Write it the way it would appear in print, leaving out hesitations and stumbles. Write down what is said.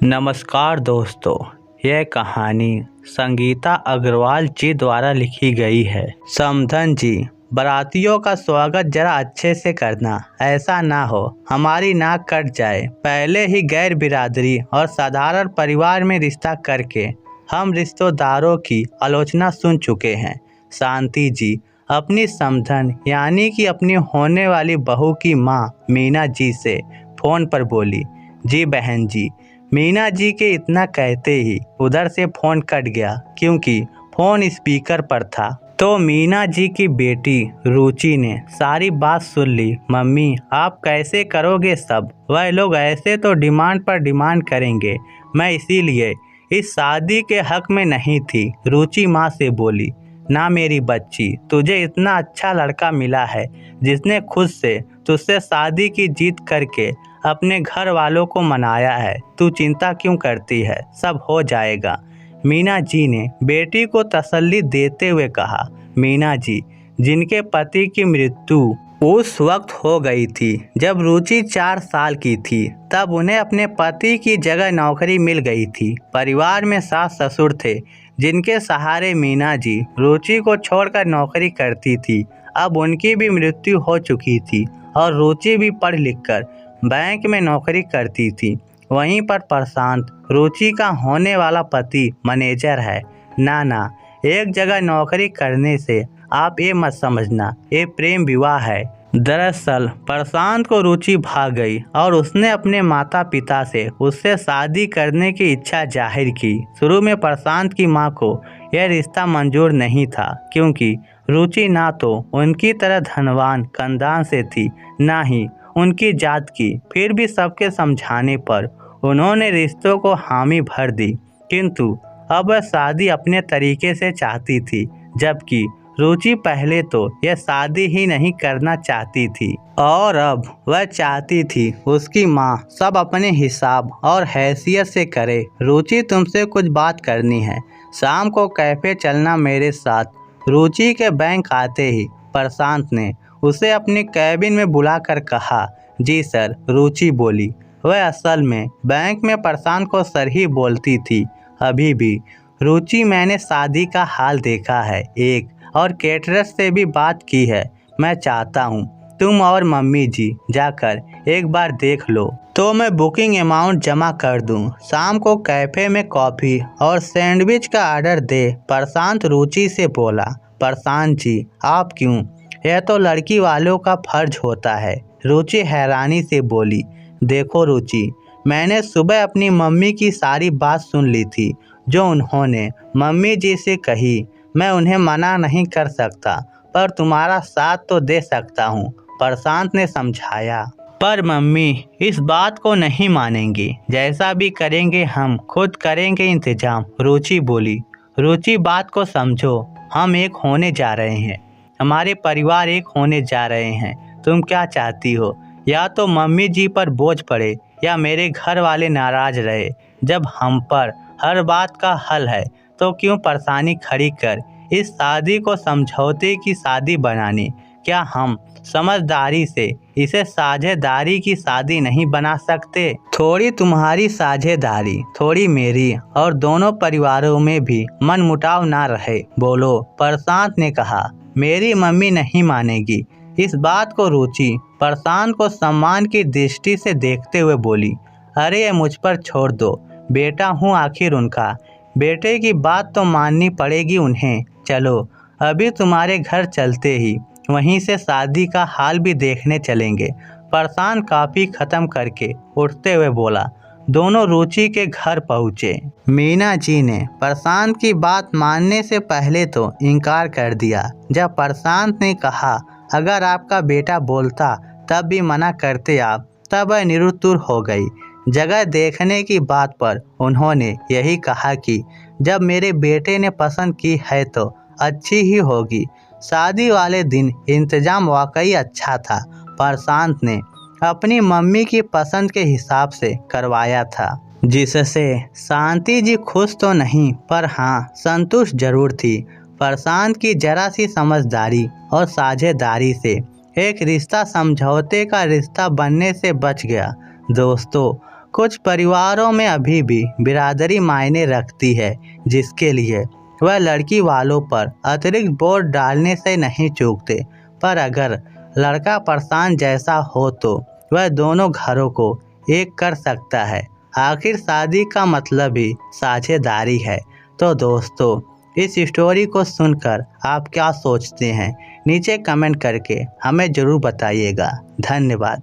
नमस्कार दोस्तों, यह कहानी संगीता अग्रवाल जी द्वारा लिखी गई है। समधन जी, बारातियों का स्वागत जरा अच्छे से करना, ऐसा ना हो हमारी नाक कट जाए। पहले ही गैर बिरादरी और साधारण परिवार में रिश्ता करके हम रिश्तेदारों की आलोचना सुन चुके हैं। शांति जी अपनी समधन यानी कि अपनी होने वाली बहू की माँ मीना जी से फोन पर बोली। जी बहन जी। मीना जी के इतना कहते ही उधर से फोन कट गया क्योंकि फोन स्पीकर पर था। तो मीना जी की बेटी रुचि ने सारी बात सुन ली। मम्मी, आप कैसे करोगे सब? वह लोग ऐसे तो डिमांड पर डिमांड करेंगे। मैं इसीलिए इस शादी के हक में नहीं थी। रुचि माँ से बोली। ना मेरी बच्ची, तुझे इतना अच्छा लड़का मिला है जिसने खुद से तुझसे शादी की जीत करके अपने घर वालों को मनाया है। तू चिंता क्यों करती है? सब हो जाएगा। मीना जी ने बेटी को तसल्ली देते हुए कहा। मीना जी जिनके पति की मृत्यु उस वक्त हो गई थी जब रुचि 4 साल की थी, तब उन्हें अपने पति की जगह नौकरी मिल गई थी। परिवार में सास ससुर थे जिनके सहारे मीना जी रुचि को छोड़कर नौकरी करती थी। अब उनकी भी मृत्यु हो चुकी थी और रुचि भी पढ़ लिख कर बैंक में नौकरी करती थी। वहीं पर प्रशांत, रुचि का होने वाला पति, मैनेजर है। ना, एक जगह नौकरी करने से आप ये मत समझना ये प्रेम विवाह है। दरअसल प्रशांत को रुचि भाग गई और उसने अपने माता पिता से उससे शादी करने की इच्छा जाहिर की। शुरू में प्रशांत की मां को यह रिश्ता मंजूर नहीं था क्योंकि रुचि ना तो उनकी तरह धनवान खानदान से थी, ना ही उनकी जात की। फिर भी सबके समझाने पर उन्होंने रिश्तों को हामी भर दी। किंतु अब वह शादी अपने तरीके से चाहती थी, जबकि रुचि पहले तो यह शादी ही नहीं करना चाहती थी और अब वह चाहती थी उसकी माँ सब अपने हिसाब और हैसियत से करे। रुचि, तुमसे कुछ बात करनी है। शाम को कैफे चलना मेरे साथ। रुचि के बैंक आते ही प्रशांत ने उसे अपनी कैबिन में बुलाकर कहा। जी सर, रुचि बोली। वह असल में बैंक में प्रशांत को सर ही बोलती थी। अभी भी रुचि, मैंने शादी का हाल देखा है एक, और कैटरर से भी बात की है। मैं चाहता हूँ तुम और मम्मी जी जाकर एक बार देख लो तो मैं बुकिंग अमाउंट जमा कर दूँ। शाम को कैफे में कॉफ़ी और सैंडविच का ऑर्डर दे। प्रशांत रुचि से बोला। प्रशांत जी, आप क्यों? यह तो लड़की वालों का फर्ज होता है। रुचि हैरानी से बोली। देखो रुचि, मैंने सुबह अपनी मम्मी की सारी बात सुन ली थी जो उन्होंने मम्मी जी से कही। मैं उन्हें मना नहीं कर सकता, पर तुम्हारा साथ तो दे सकता हूँ, प्रशांत ने समझाया। पर मम्मी इस बात को नहीं मानेंगी। जैसा भी करेंगे हम खुद करेंगे इंतजाम, रुचि बोली। रुचि, बात को समझो। हम एक होने जा रहे हैं, हमारे परिवार एक होने जा रहे हैं। तुम क्या चाहती हो? या तो मम्मी जी पर बोझ पड़े या मेरे घर वाले नाराज रहे। जब हम पर हर बात का हल है तो क्यों परेशानी खड़ी कर इस शादी को समझौते की शादी बनानी? क्या हम समझदारी से इसे साझेदारी की शादी नहीं बना सकते? थोड़ी तुम्हारी साझेदारी, थोड़ी मेरी, और दोनों परिवारों में भी मनमुटाव ना रहे। बोलो, प्रशांत ने कहा। मेरी मम्मी नहीं मानेगी इस बात को। रुचि प्रशांत को सम्मान की दृष्टि से देखते हुए बोली। अरे ये मुझ पर छोड़ दो, बेटा हूँ आखिर उनका। बेटे की बात तो माननी पड़ेगी उन्हें। चलो अभी तुम्हारे घर चलते ही वहीं से शादी का हाल भी देखने चलेंगे। प्रशांत काफ़ी ख़त्म करके उठते हुए बोला। दोनों रुचि के घर पहुँचे। मीना जी ने प्रशांत की बात मानने से पहले तो इनकार कर दिया। जब प्रशांत ने कहा अगर आपका बेटा बोलता तब भी मना करते आप, तब वह निरुत्तर हो गई। जगह देखने की बात पर उन्होंने यही कहा कि जब मेरे बेटे ने पसंद की है तो अच्छी ही होगी। शादी वाले दिन इंतजाम वाकई अच्छा था। प्रशांत ने अपनी मम्मी की पसंद के हिसाब से करवाया था, जिससे शांति जी खुश तो नहीं पर हाँ संतुष्ट जरूर थी। प्रशांत की जरा सी समझदारी और साझेदारी से एक रिश्ता समझौते का रिश्ता बनने से बच गया। दोस्तों, कुछ परिवारों में अभी भी बिरादरी मायने रखती है, जिसके लिए वह लड़की वालों पर अतिरिक्त बोझ डालने से नहीं चूकते। पर अगर लड़का परेशान जैसा हो तो वह दोनों घरों को एक कर सकता है। आखिर शादी का मतलब ही साझेदारी है। तो दोस्तों, इस स्टोरी को सुनकर आप क्या सोचते हैं? नीचे कमेंट करके हमें ज़रूर बताइएगा। धन्यवाद।